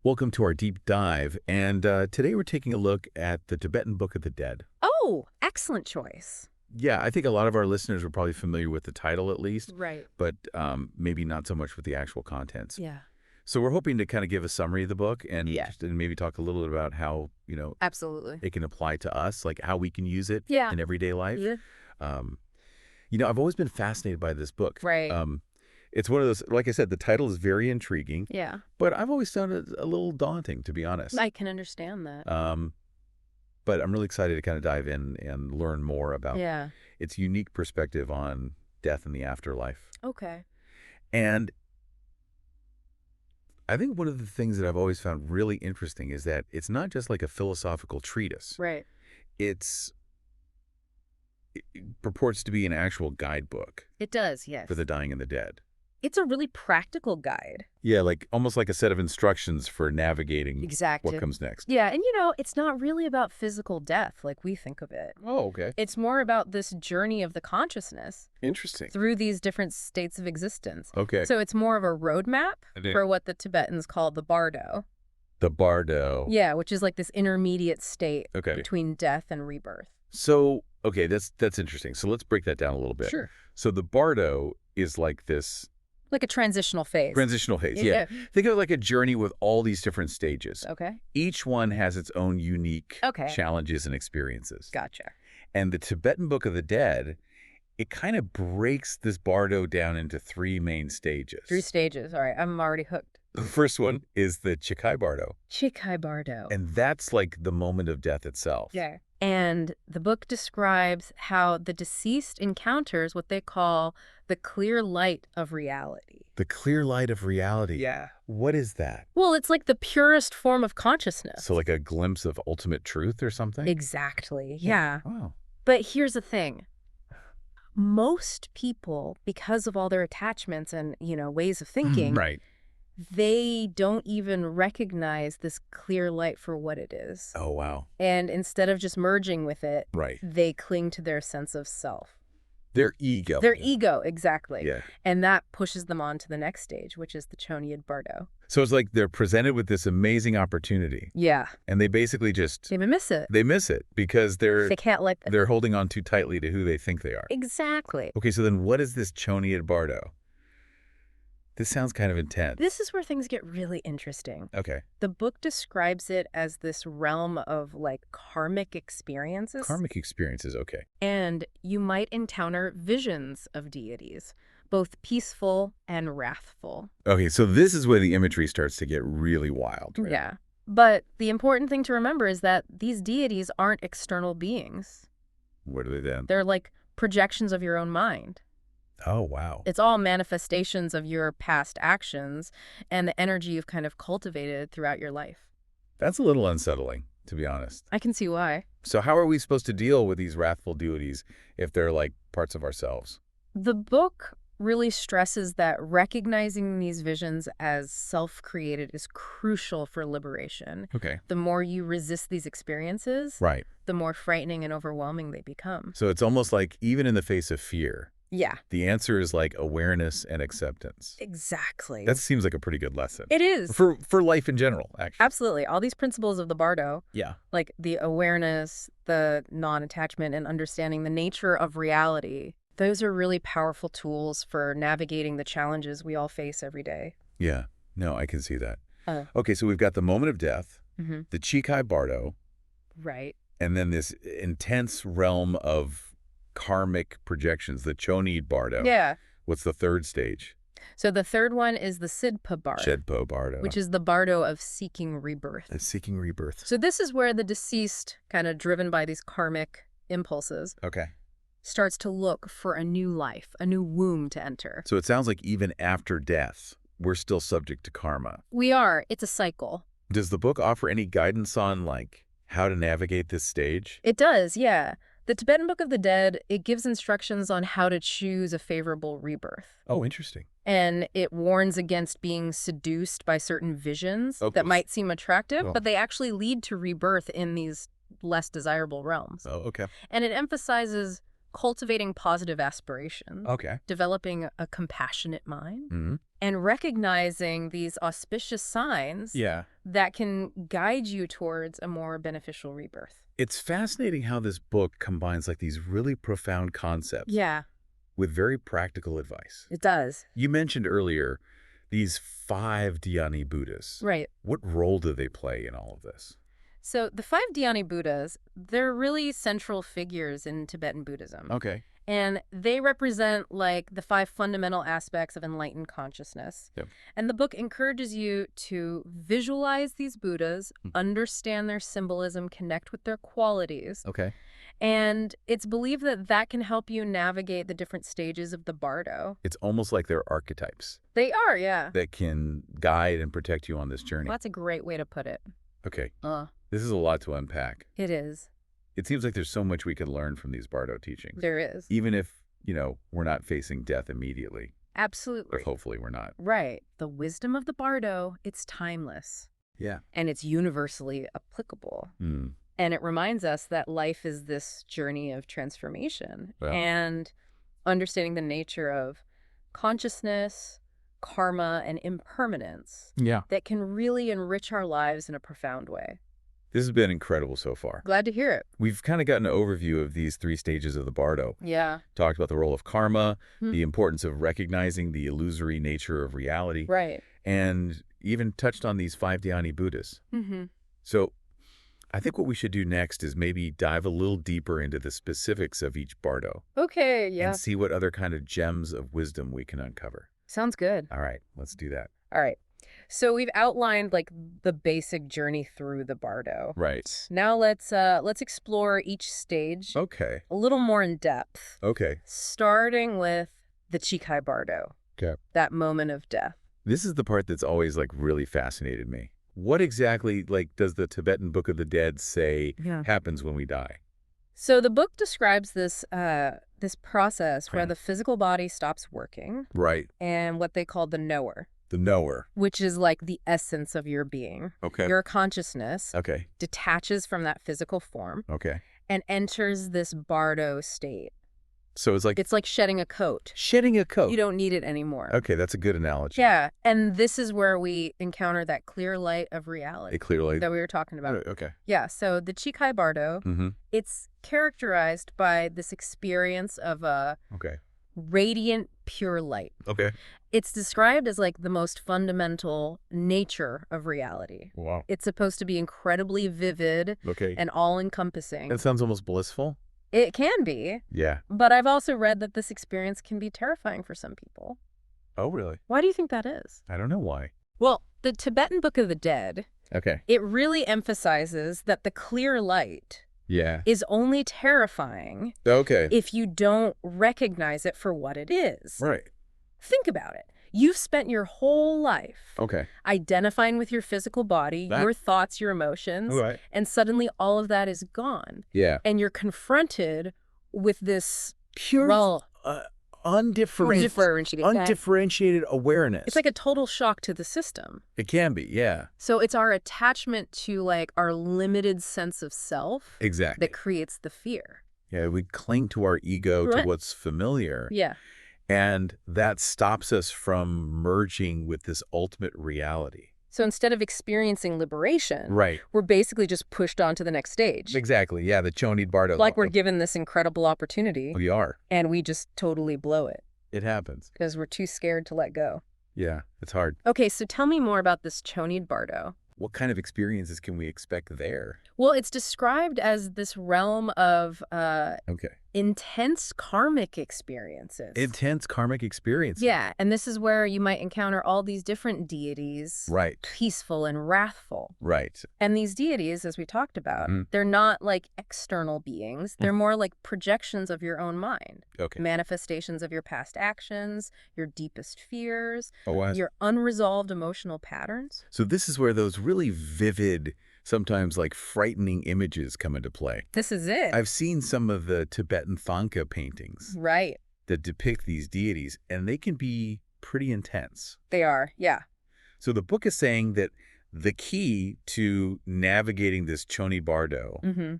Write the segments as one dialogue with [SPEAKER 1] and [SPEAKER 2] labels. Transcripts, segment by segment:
[SPEAKER 1] Welcome to our deep dive, and today we're taking a look at the Tibetan Book of the Dead.
[SPEAKER 2] Oh, excellent choice.
[SPEAKER 1] Yeah, I think a lot of our listeners are probably familiar with the title at least,
[SPEAKER 2] Right.
[SPEAKER 1] but maybe not so much with the actual contents.
[SPEAKER 2] Yeah.
[SPEAKER 1] So we're hoping to kind of give a summary of the book and,
[SPEAKER 2] Yeah.
[SPEAKER 1] and maybe talk a little bit about how,
[SPEAKER 2] Absolutely.
[SPEAKER 1] it can apply to us, like how we can use it
[SPEAKER 2] Yeah.
[SPEAKER 1] in everyday life.
[SPEAKER 2] Yeah.
[SPEAKER 1] Um, I've always been fascinated by this book.
[SPEAKER 2] Right.
[SPEAKER 1] It's one of those, like I said, the title is very intriguing,
[SPEAKER 2] Yeah.
[SPEAKER 1] but I've always found it a little daunting, to be honest.
[SPEAKER 2] I can understand that.
[SPEAKER 1] But I'm really excited to kind of dive in and learn more about
[SPEAKER 2] Yeah.
[SPEAKER 1] its unique perspective on death and the afterlife.
[SPEAKER 2] Okay.
[SPEAKER 1] And I think one of the things that I've always found really interesting is that it's not just like a philosophical treatise.
[SPEAKER 2] Right.
[SPEAKER 1] It purports to be an actual guidebook
[SPEAKER 2] It does, yes.
[SPEAKER 1] for the dying and the dead.
[SPEAKER 2] It's a really practical guide.
[SPEAKER 1] Yeah, like almost like a set of instructions for navigating
[SPEAKER 2] Exactly.
[SPEAKER 1] what comes next.
[SPEAKER 2] Yeah, and it's not really about physical death like we think of it.
[SPEAKER 1] Oh, okay.
[SPEAKER 2] It's more about this journey of the consciousness
[SPEAKER 1] Interesting.
[SPEAKER 2] through these different states of existence.
[SPEAKER 1] Okay.
[SPEAKER 2] So it's more of a roadmap
[SPEAKER 1] I did.
[SPEAKER 2] for what the Tibetans call the Bardo.
[SPEAKER 1] The Bardo.
[SPEAKER 2] Yeah, which is like this intermediate state
[SPEAKER 1] Okay.
[SPEAKER 2] between death and rebirth.
[SPEAKER 1] So, okay, that's interesting. So let's break that down a little bit.
[SPEAKER 2] Sure.
[SPEAKER 1] So the Bardo is like this
[SPEAKER 2] Like a transitional phase.
[SPEAKER 1] transitional phase. Yeah. Think of it like a journey with all these different stages.
[SPEAKER 2] Okay.
[SPEAKER 1] Each one has its own unique
[SPEAKER 2] Okay.
[SPEAKER 1] challenges and experiences.
[SPEAKER 2] Gotcha.
[SPEAKER 1] And the Tibetan Book of the Dead, it kind of breaks this Bardo down into three main stages.
[SPEAKER 2] 3 stages. All right. I'm already hooked.
[SPEAKER 1] The first one is the Chikhai Bardo.
[SPEAKER 2] Chikhai Bardo.
[SPEAKER 1] And that's like the moment of death itself.
[SPEAKER 2] Yeah. And the book describes how the deceased encounters what they call the clear light of reality.
[SPEAKER 1] The clear light of reality.
[SPEAKER 2] Yeah.
[SPEAKER 1] What is that?
[SPEAKER 2] Well, it's like the purest form of consciousness.
[SPEAKER 1] So like a glimpse of ultimate truth or something?
[SPEAKER 2] Exactly. Yeah.
[SPEAKER 1] Wow.
[SPEAKER 2] But here's the thing. Most people, because of all their attachments and, ways of thinking,
[SPEAKER 1] Right.
[SPEAKER 2] they don't even recognize this clear light for what it is.
[SPEAKER 1] Oh, wow.
[SPEAKER 2] And instead of just merging with it,
[SPEAKER 1] Right.
[SPEAKER 2] they cling to their sense of self.
[SPEAKER 1] Their ego.
[SPEAKER 2] Their ego, exactly.
[SPEAKER 1] Yeah.
[SPEAKER 2] And that pushes them on to the next stage, which is the Chonyid Bardo.
[SPEAKER 1] So it's like they're presented with this amazing opportunity,
[SPEAKER 2] Yeah.
[SPEAKER 1] and they basically just,
[SPEAKER 2] They miss it.
[SPEAKER 1] they miss it because
[SPEAKER 2] They can't let
[SPEAKER 1] they're holding on too tightly to who they think they are.
[SPEAKER 2] Exactly.
[SPEAKER 1] Okay, so then what is this Chonyid Bardo? This sounds kind of intense.
[SPEAKER 2] This is where things get really interesting.
[SPEAKER 1] Okay.
[SPEAKER 2] The book describes it as this realm of karmic experiences.
[SPEAKER 1] Karmic experiences, okay.
[SPEAKER 2] And you might encounter visions of deities, both peaceful and wrathful.
[SPEAKER 1] Okay, so this is where the imagery starts to get really wild, right?
[SPEAKER 2] Yeah. But the important thing to remember is that these deities aren't external beings.
[SPEAKER 1] What are they then?
[SPEAKER 2] They're like projections of your own mind.
[SPEAKER 1] Oh, wow.
[SPEAKER 2] It's all manifestations of your past actions and the energy you've kind of cultivated throughout your life.
[SPEAKER 1] That's a little unsettling, to be honest.
[SPEAKER 2] I can see why.
[SPEAKER 1] So how are we supposed to deal with these wrathful deities if they're like parts of ourselves?
[SPEAKER 2] The book really stresses that recognizing these visions as self-created is crucial for liberation.
[SPEAKER 1] Okay.
[SPEAKER 2] The more you resist these experiences,
[SPEAKER 1] Right.
[SPEAKER 2] the more frightening and overwhelming they become.
[SPEAKER 1] So it's almost like even in the face of fear,
[SPEAKER 2] Yeah.
[SPEAKER 1] the answer is like awareness and acceptance.
[SPEAKER 2] Exactly.
[SPEAKER 1] That seems like a pretty good lesson.
[SPEAKER 2] It is.
[SPEAKER 1] For life in general, actually.
[SPEAKER 2] Absolutely. All these principles of the Bardo,
[SPEAKER 1] Yeah.
[SPEAKER 2] like the awareness, the non-attachment, and understanding the nature of reality, those are really powerful tools for navigating the challenges we all face every day.
[SPEAKER 1] Yeah. No, I can see that.
[SPEAKER 2] Uh.
[SPEAKER 1] Okay, so we've got the moment of death,
[SPEAKER 2] Mm-hmm.
[SPEAKER 1] the Chikhai Bardo,
[SPEAKER 2] Right.
[SPEAKER 1] and then this intense realm of karmic projections, the Chonyid Bardo.
[SPEAKER 2] Yeah.
[SPEAKER 1] What's the third stage?
[SPEAKER 2] So the third one is the Sidpa Bardo,
[SPEAKER 1] Sidpa Bardo.
[SPEAKER 2] which is the Bardo of seeking rebirth.
[SPEAKER 1] Seeking rebirth.
[SPEAKER 2] So this is where the deceased, kind of driven by these karmic impulses,
[SPEAKER 1] Okay.
[SPEAKER 2] starts to look for a new life, a new womb to enter.
[SPEAKER 1] So it sounds like even after death, we're still subject to karma.
[SPEAKER 2] We are. It's a cycle.
[SPEAKER 1] Does the book offer any guidance on, like, how to navigate this stage?
[SPEAKER 2] It does, yeah. The Tibetan Book of the Dead, it gives instructions on how to choose a favorable rebirth.
[SPEAKER 1] Oh, interesting.
[SPEAKER 2] And it warns against being seduced by certain visions
[SPEAKER 1] Oh,
[SPEAKER 2] that might seem attractive,
[SPEAKER 1] Oh.
[SPEAKER 2] but they actually lead to rebirth in these less desirable realms.
[SPEAKER 1] Oh, okay.
[SPEAKER 2] And it emphasizes cultivating positive aspirations,
[SPEAKER 1] Okay.
[SPEAKER 2] developing a compassionate mind,
[SPEAKER 1] Mm-hmm.
[SPEAKER 2] and recognizing these auspicious signs
[SPEAKER 1] Yeah.
[SPEAKER 2] that can guide you towards a more beneficial rebirth.
[SPEAKER 1] It's fascinating how this book combines like these really profound concepts
[SPEAKER 2] Yeah,
[SPEAKER 1] with very practical advice.
[SPEAKER 2] it does.
[SPEAKER 1] You mentioned earlier these 5 Dhyani Buddhas.
[SPEAKER 2] Right.
[SPEAKER 1] What role do they play in all of this?
[SPEAKER 2] So the 5 Dhyani Buddhas, they're really central figures in Tibetan Buddhism.
[SPEAKER 1] Okay.
[SPEAKER 2] And they represent like the 5 fundamental aspects of enlightened consciousness.
[SPEAKER 1] Yep.
[SPEAKER 2] And the book encourages you to visualize these Buddhas, understand their symbolism, connect with their qualities.
[SPEAKER 1] Okay.
[SPEAKER 2] And it's believed that that can help you navigate the different stages of the Bardo.
[SPEAKER 1] It's almost like they're archetypes
[SPEAKER 2] They are, yeah.
[SPEAKER 1] that can guide and protect you on this journey.
[SPEAKER 2] Well, that's a great way to put it.
[SPEAKER 1] Okay. This is a lot to unpack.
[SPEAKER 2] It is.
[SPEAKER 1] It seems like there's so much we could learn from these Bardo teachings.
[SPEAKER 2] There is.
[SPEAKER 1] Even if, we're not facing death immediately.
[SPEAKER 2] Absolutely.
[SPEAKER 1] Or hopefully we're not.
[SPEAKER 2] Right. The wisdom of the Bardo, it's timeless.
[SPEAKER 1] Yeah.
[SPEAKER 2] And it's universally applicable.
[SPEAKER 1] Mm.
[SPEAKER 2] And it reminds us that life is this journey of transformation.
[SPEAKER 1] Well.
[SPEAKER 2] And understanding the nature of consciousness, karma, and impermanence that can really enrich our lives in a profound way.
[SPEAKER 1] This has been incredible so far.
[SPEAKER 2] Glad to hear it.
[SPEAKER 1] We've kind of gotten an overview of these 3 stages of the Bardo.
[SPEAKER 2] Yeah.
[SPEAKER 1] Talked about the role of karma, the importance of recognizing the illusory nature of reality,
[SPEAKER 2] Right.
[SPEAKER 1] and even touched on these 5 Dhyani Buddhas.
[SPEAKER 2] Mm-hmm.
[SPEAKER 1] So I think what we should do next is maybe dive a little deeper into the specifics of each Bardo.
[SPEAKER 2] Okay, yeah.
[SPEAKER 1] And see what other kind of gems of wisdom we can uncover.
[SPEAKER 2] Sounds good.
[SPEAKER 1] All right, let's do that.
[SPEAKER 2] All right. So we've outlined like the basic journey through the Bardo.
[SPEAKER 1] Right.
[SPEAKER 2] Now let's explore each stage
[SPEAKER 1] Okay.
[SPEAKER 2] a little more in depth.
[SPEAKER 1] Okay.
[SPEAKER 2] Starting with the Chikhai Bardo.
[SPEAKER 1] Okay.
[SPEAKER 2] That moment of death.
[SPEAKER 1] This is the part that's always like really fascinated me. What exactly does the Tibetan Book of the Dead say happens when we die?
[SPEAKER 2] So the book describes this this process where the physical body stops working.
[SPEAKER 1] Right.
[SPEAKER 2] And what they call the knower.
[SPEAKER 1] The knower.
[SPEAKER 2] Which is like the essence of your being.
[SPEAKER 1] Okay.
[SPEAKER 2] Your consciousness
[SPEAKER 1] Okay.
[SPEAKER 2] detaches from that physical form
[SPEAKER 1] Okay.
[SPEAKER 2] and enters this Bardo state.
[SPEAKER 1] So it's like
[SPEAKER 2] shedding a coat.
[SPEAKER 1] shedding a coat.
[SPEAKER 2] You don't need it anymore.
[SPEAKER 1] Okay, that's a good analogy.
[SPEAKER 2] Yeah, and this is where we encounter that clear light of reality
[SPEAKER 1] A clear light.
[SPEAKER 2] that we were talking about.
[SPEAKER 1] Okay.
[SPEAKER 2] Yeah, so the Chikhai Bardo, it's characterized by this experience of a
[SPEAKER 1] Okay.
[SPEAKER 2] radiant, pure light.
[SPEAKER 1] Okay.
[SPEAKER 2] It's described as like the most fundamental nature of reality.
[SPEAKER 1] Wow.
[SPEAKER 2] It's supposed to be incredibly vivid
[SPEAKER 1] Okay.
[SPEAKER 2] and all-encompassing.
[SPEAKER 1] That sounds almost blissful.
[SPEAKER 2] It can be,
[SPEAKER 1] Yeah.
[SPEAKER 2] but I've also read that this experience can be terrifying for some people.
[SPEAKER 1] Oh, really?
[SPEAKER 2] Why do you think that is?
[SPEAKER 1] I don't know why.
[SPEAKER 2] Well, the Tibetan Book of the Dead,
[SPEAKER 1] Okay.
[SPEAKER 2] it really emphasizes that the clear light
[SPEAKER 1] Yeah.
[SPEAKER 2] is only terrifying
[SPEAKER 1] Okay.
[SPEAKER 2] if you don't recognize it for what it is.
[SPEAKER 1] Right.
[SPEAKER 2] Think about it. You've spent your whole life
[SPEAKER 1] Okay.
[SPEAKER 2] identifying with your physical body, your thoughts, your emotions,
[SPEAKER 1] Right.
[SPEAKER 2] and suddenly all of that is gone.
[SPEAKER 1] Yeah.
[SPEAKER 2] And you're confronted with this
[SPEAKER 1] Pure, undifferentiated awareness.
[SPEAKER 2] It's like a total shock to the system.
[SPEAKER 1] It can be, yeah.
[SPEAKER 2] So it's our attachment to like our limited sense of self
[SPEAKER 1] Exactly.
[SPEAKER 2] that creates the fear.
[SPEAKER 1] Yeah, we cling to our ego, to
[SPEAKER 2] Right.
[SPEAKER 1] what's familiar.
[SPEAKER 2] Yeah.
[SPEAKER 1] And that stops us from merging with this ultimate reality.
[SPEAKER 2] So instead of experiencing liberation,
[SPEAKER 1] Right.
[SPEAKER 2] we're basically just pushed on to the next stage.
[SPEAKER 1] Exactly. Yeah, the Chonyid Bardo.
[SPEAKER 2] Like we're given this incredible opportunity
[SPEAKER 1] We are.
[SPEAKER 2] and we just totally blow it
[SPEAKER 1] It happens.
[SPEAKER 2] because we're too scared to let go.
[SPEAKER 1] Yeah, it's hard.
[SPEAKER 2] Okay, so tell me more about this Chonyid Bardo.
[SPEAKER 1] What kind of experiences can we expect there?
[SPEAKER 2] Well, it's described as this realm of
[SPEAKER 1] Okay.
[SPEAKER 2] intense karmic experiences.
[SPEAKER 1] Intense karmic experiences.
[SPEAKER 2] Yeah, and this is where you might encounter all these different deities,
[SPEAKER 1] Right.
[SPEAKER 2] peaceful and wrathful.
[SPEAKER 1] Right.
[SPEAKER 2] And these deities, as we talked about,
[SPEAKER 1] Mhm.
[SPEAKER 2] they're not like external beings. They're more like projections of your own mind,
[SPEAKER 1] Okay.
[SPEAKER 2] manifestations of your past actions, your deepest fears,
[SPEAKER 1] Oh, wow.
[SPEAKER 2] your unresolved emotional patterns.
[SPEAKER 1] So this is where those really vivid, sometimes like frightening images come into play.
[SPEAKER 2] This is it.
[SPEAKER 1] I've seen some of the Tibetan Thangka paintings
[SPEAKER 2] Right.
[SPEAKER 1] that depict these deities, and they can be pretty intense.
[SPEAKER 2] They are, yeah.
[SPEAKER 1] So the book is saying that the key to navigating this Chonyid Bardo
[SPEAKER 2] Mm-hmm.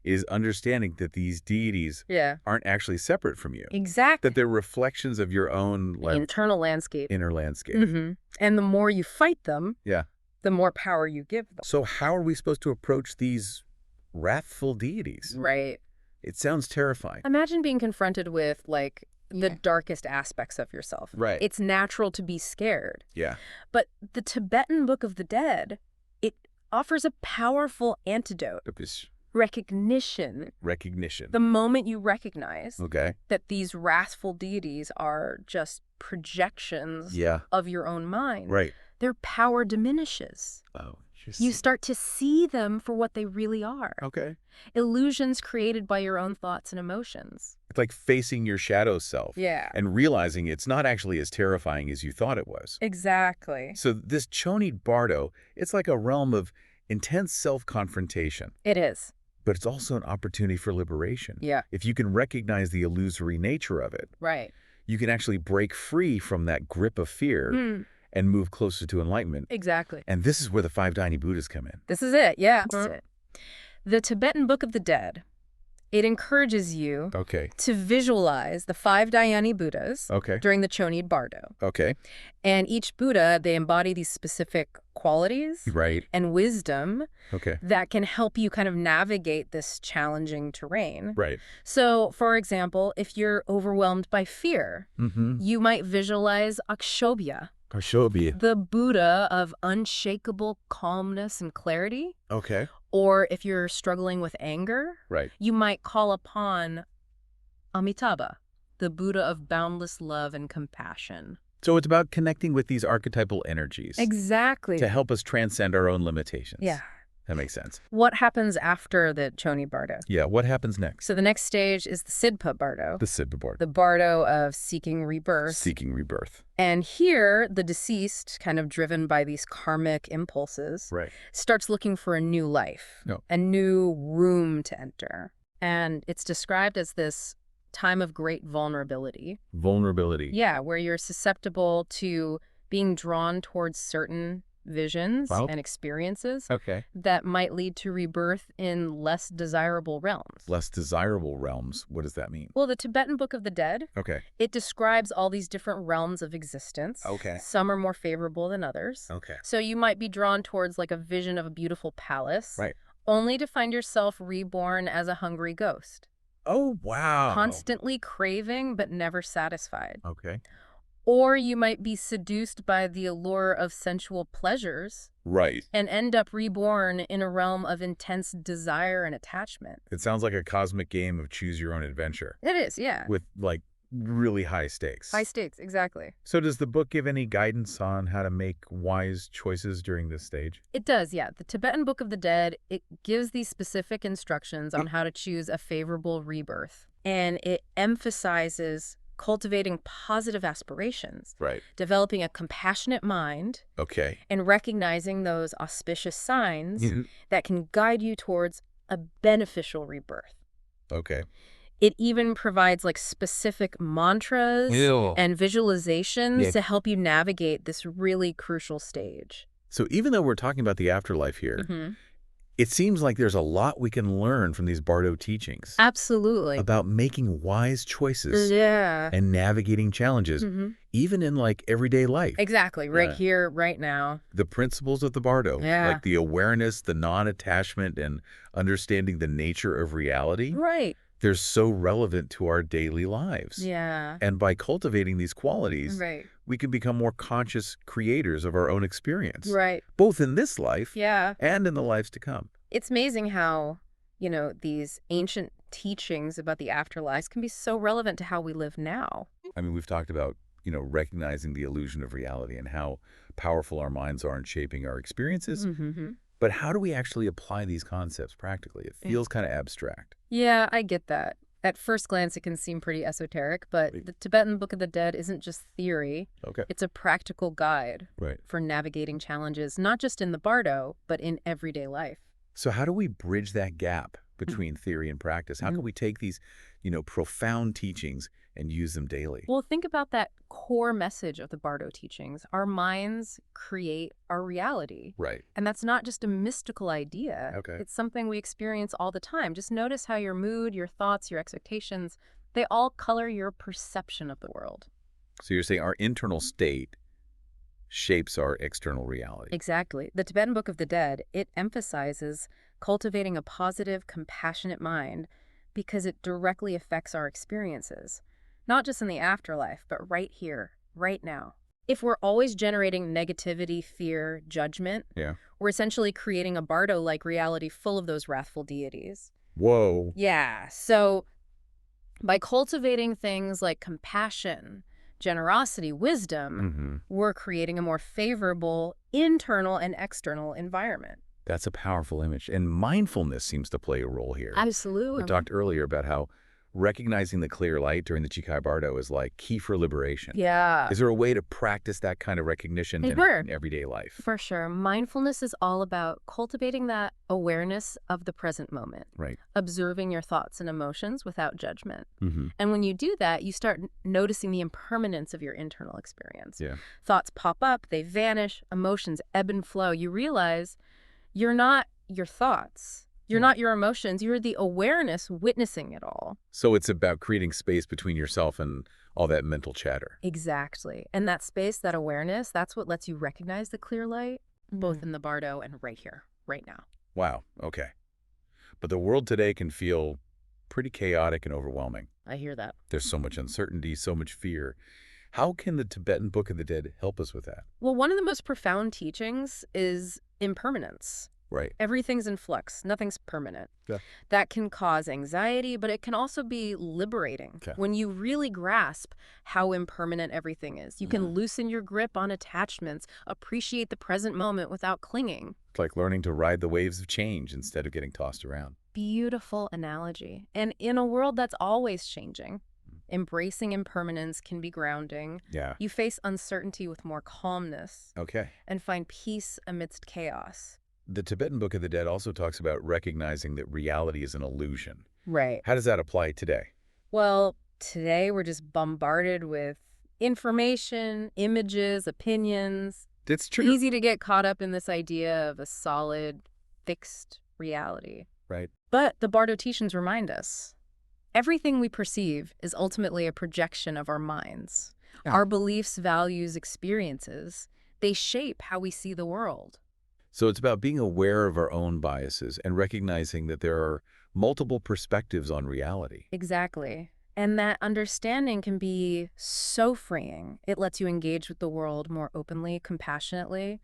[SPEAKER 1] is understanding that these deities aren't actually separate from you.
[SPEAKER 2] Exactly.
[SPEAKER 1] That they're reflections of your own
[SPEAKER 2] internal landscape.
[SPEAKER 1] Inner landscape.
[SPEAKER 2] And the more you fight them, the more power you give them.
[SPEAKER 1] So how are we supposed to approach these wrathful deities?
[SPEAKER 2] Right.
[SPEAKER 1] It sounds terrifying.
[SPEAKER 2] Imagine being confronted with, like, the darkest aspects of yourself.
[SPEAKER 1] Right.
[SPEAKER 2] It's natural to be scared.
[SPEAKER 1] Yeah.
[SPEAKER 2] But the Tibetan Book of the Dead, it offers a powerful antidote. Recognition.
[SPEAKER 1] Recognition.
[SPEAKER 2] The moment you recognize
[SPEAKER 1] okay.
[SPEAKER 2] that these wrathful deities are just projections of your own mind,
[SPEAKER 1] right.
[SPEAKER 2] their power diminishes.
[SPEAKER 1] Oh,
[SPEAKER 2] you start to see them for what they really are.
[SPEAKER 1] Okay.
[SPEAKER 2] Illusions created by your own thoughts and emotions.
[SPEAKER 1] It's like facing your shadow self.
[SPEAKER 2] Yeah.
[SPEAKER 1] And realizing it's not actually as terrifying as you thought it was.
[SPEAKER 2] Exactly.
[SPEAKER 1] So this Chonyid Bardo, it's like a realm of intense self-confrontation.
[SPEAKER 2] It is.
[SPEAKER 1] But it's also an opportunity for liberation.
[SPEAKER 2] Yeah.
[SPEAKER 1] If you can recognize the illusory nature of it.
[SPEAKER 2] Right.
[SPEAKER 1] You can actually break free from that grip of fear and move closer to enlightenment.
[SPEAKER 2] Exactly.
[SPEAKER 1] And this is where the 5 Dhyani Buddhas come in.
[SPEAKER 2] This is it, yeah. This is it. The Tibetan Book of the Dead, it encourages you to visualize the 5 Dhyani Buddhas during the Chonyid Bardo.
[SPEAKER 1] Okay.
[SPEAKER 2] And each Buddha, they embody these specific qualities and wisdom that can help you kind of navigate this challenging terrain.
[SPEAKER 1] Right.
[SPEAKER 2] So, for example, if you're overwhelmed by fear, you might visualize Akshobhya. The Buddha of unshakable calmness and clarity.
[SPEAKER 1] Okay.
[SPEAKER 2] Or if you're struggling with anger, you might call upon Amitabha, the Buddha of boundless love and compassion.
[SPEAKER 1] So it's about connecting with these archetypal energies.
[SPEAKER 2] Exactly.
[SPEAKER 1] To help us transcend our own limitations.
[SPEAKER 2] Yeah.
[SPEAKER 1] That makes sense.
[SPEAKER 2] What happens after the Chonyid Bardo?
[SPEAKER 1] Yeah, what happens next?
[SPEAKER 2] So the next stage is the Sidpa Bardo.
[SPEAKER 1] The Sidpa Bardo.
[SPEAKER 2] The Bardo of seeking rebirth.
[SPEAKER 1] Seeking rebirth.
[SPEAKER 2] And here, the deceased, kind of driven by these karmic impulses, starts looking for a new life, a new room to enter. And it's described as this time of great vulnerability.
[SPEAKER 1] Vulnerability.
[SPEAKER 2] Yeah, where you're susceptible to being drawn towards certain visions and experiences that might lead to rebirth in less desirable realms.
[SPEAKER 1] Less desirable realms? What does that mean?
[SPEAKER 2] Well, the Tibetan Book of the Dead, it describes all these different realms of existence. Some are more favorable than others. So you might be drawn towards like a vision of a beautiful palace, only to find yourself reborn as a hungry ghost.
[SPEAKER 1] Oh, wow.
[SPEAKER 2] Constantly craving but never satisfied. Or you might be seduced by the allure of sensual pleasures. And end up reborn in a realm of intense desire and attachment.
[SPEAKER 1] It sounds like a cosmic game of choose your own adventure.
[SPEAKER 2] It is, yeah.
[SPEAKER 1] With like really high stakes.
[SPEAKER 2] High stakes, exactly.
[SPEAKER 1] So does the book give any guidance on how to make wise choices during this stage?
[SPEAKER 2] It does, yeah. The Tibetan Book of the Dead, it gives these specific instructions on how to choose a favorable rebirth. And it emphasizes cultivating positive aspirations, developing a compassionate mind, and recognizing those auspicious signs that can guide you towards a beneficial rebirth. It even provides like specific mantras and visualizations to help you navigate this really crucial stage.
[SPEAKER 1] So even though we're talking about the afterlife here, it seems like there's a lot we can learn from these Bardo teachings.
[SPEAKER 2] Absolutely.
[SPEAKER 1] About making wise choices and navigating challenges, even in like everyday life.
[SPEAKER 2] Exactly. Right here, right now.
[SPEAKER 1] The principles of the Bardo, like the awareness, the non-attachment, and understanding the nature of reality. They're so relevant to our daily lives. And by cultivating these qualities, we can become more conscious creators of our own experience. Both in this life and in the lives to come.
[SPEAKER 2] It's amazing how, you know, these ancient teachings about the afterlife can be so relevant to how we live now.
[SPEAKER 1] I mean, we've talked about, you know, recognizing the illusion of reality and how powerful our minds are in shaping our experiences. But how do we actually apply these concepts practically? It feels kind of abstract.
[SPEAKER 2] Yeah, I get that. At first glance, it can seem pretty esoteric, but the Tibetan Book of the Dead isn't just theory. It's a practical guide for navigating challenges, not just in the Bardo, but in everyday life.
[SPEAKER 1] So how do we bridge that gap between theory and practice? How can we take these, you know, profound teachings and use them daily.
[SPEAKER 2] Well, think about that core message of the Bardo teachings. Our minds create our reality.
[SPEAKER 1] Right.
[SPEAKER 2] And that's not just a mystical idea.
[SPEAKER 1] Okay.
[SPEAKER 2] It's something we experience all the time. Just notice how your mood, your thoughts, your expectations, they all color your perception of the world.
[SPEAKER 1] So you're saying our internal state shapes our external reality.
[SPEAKER 2] Exactly. The Tibetan Book of the Dead, it emphasizes cultivating a positive, compassionate mind because it directly affects our experiences. Not just in the afterlife, but right here, right now. If we're always generating negativity, fear, judgment, we're essentially creating a Bardo-like reality full of those wrathful deities.
[SPEAKER 1] Whoa.
[SPEAKER 2] Yeah, so by cultivating things like compassion, generosity, wisdom, we're creating a more favorable internal and external environment.
[SPEAKER 1] That's a powerful image. And mindfulness seems to play a role here.
[SPEAKER 2] Absolutely.
[SPEAKER 1] We talked earlier about how recognizing the clear light during the Chikhai Bardo is like key for liberation.
[SPEAKER 2] Yeah.
[SPEAKER 1] Is there a way to practice that kind of recognition in everyday life?
[SPEAKER 2] For sure. Mindfulness is all about cultivating that awareness of the present moment.
[SPEAKER 1] Right.
[SPEAKER 2] Observing your thoughts and emotions without judgment. And when you do that, you start noticing the impermanence of your internal experience.
[SPEAKER 1] Yeah.
[SPEAKER 2] Thoughts pop up, they vanish, emotions ebb and flow. You realize you're not your thoughts. You're not your emotions. You're the awareness witnessing it all.
[SPEAKER 1] So it's about creating space between yourself and all that mental chatter.
[SPEAKER 2] Exactly. And that space, that awareness, that's what lets you recognize the clear light, both in the Bardo and right here, right now.
[SPEAKER 1] Wow. Okay. But the world today can feel pretty chaotic and overwhelming.
[SPEAKER 2] I hear that.
[SPEAKER 1] There's so much uncertainty, so much fear. How can the Tibetan Book of the Dead help us with that?
[SPEAKER 2] Well, one of the most profound teachings is impermanence.
[SPEAKER 1] Right.
[SPEAKER 2] Everything's in flux. Nothing's permanent.
[SPEAKER 1] Yeah.
[SPEAKER 2] That can cause anxiety, but it can also be liberating when you really grasp how impermanent everything is. You can loosen your grip on attachments, appreciate the present moment without clinging.
[SPEAKER 1] It's like learning to ride the waves of change instead of getting tossed around.
[SPEAKER 2] Beautiful analogy. And in a world that's always changing, embracing impermanence can be grounding.
[SPEAKER 1] Yeah.
[SPEAKER 2] You face uncertainty with more calmness.
[SPEAKER 1] Okay.
[SPEAKER 2] And find peace amidst chaos.
[SPEAKER 1] The Tibetan Book of the Dead also talks about recognizing that reality is an illusion.
[SPEAKER 2] Right.
[SPEAKER 1] How does that apply today?
[SPEAKER 2] Well, today we're just bombarded with information, images, opinions.
[SPEAKER 1] That's true.
[SPEAKER 2] Easy to get caught up in this idea of a solid, fixed reality.
[SPEAKER 1] Right.
[SPEAKER 2] But the Bardo teachings remind us, everything we perceive is ultimately a projection of our minds.
[SPEAKER 1] Yeah.
[SPEAKER 2] Our beliefs, values, experiences, they shape how we see the world.
[SPEAKER 1] So it's about being aware of our own biases and recognizing that there are multiple perspectives on reality.
[SPEAKER 2] Exactly. And that understanding can be so freeing. It lets you engage with the world more openly, compassionately.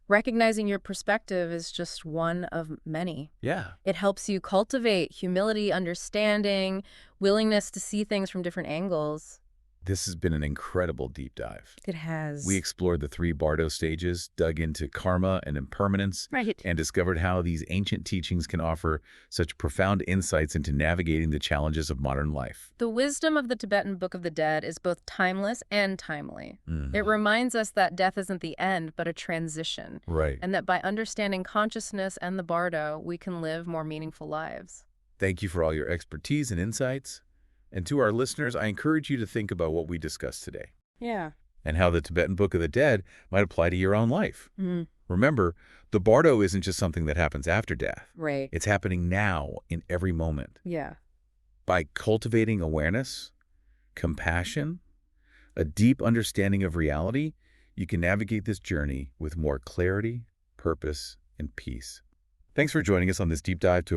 [SPEAKER 2] Recognizing your perspective is just one of many.
[SPEAKER 1] Yeah.
[SPEAKER 2] It helps you cultivate humility, understanding, willingness to see things from different angles.
[SPEAKER 1] This has been an incredible deep dive.
[SPEAKER 2] It has.
[SPEAKER 1] We explored the 3 Bardo stages, dug into karma and impermanence, and discovered how these ancient teachings can offer such profound insights into navigating the challenges of modern life.
[SPEAKER 2] The wisdom of the Tibetan Book of the Dead is both timeless and timely. It reminds us that death isn't the end, but a transition.
[SPEAKER 1] Right.
[SPEAKER 2] And that by understanding consciousness and the Bardo, we can live more meaningful lives.
[SPEAKER 1] Thank you for all your expertise and insights. And to our listeners, I encourage you to think about what we discussed today.
[SPEAKER 2] Yeah.
[SPEAKER 1] And how the Tibetan Book of the Dead might apply to your own life. Remember, the Bardo isn't just something that happens after death.
[SPEAKER 2] Right.
[SPEAKER 1] It's happening now in every moment.
[SPEAKER 2] Yeah.
[SPEAKER 1] By cultivating awareness, compassion, a deep understanding of reality, you can navigate this journey with more clarity, purpose, and peace. Thanks for joining us on this deep dive to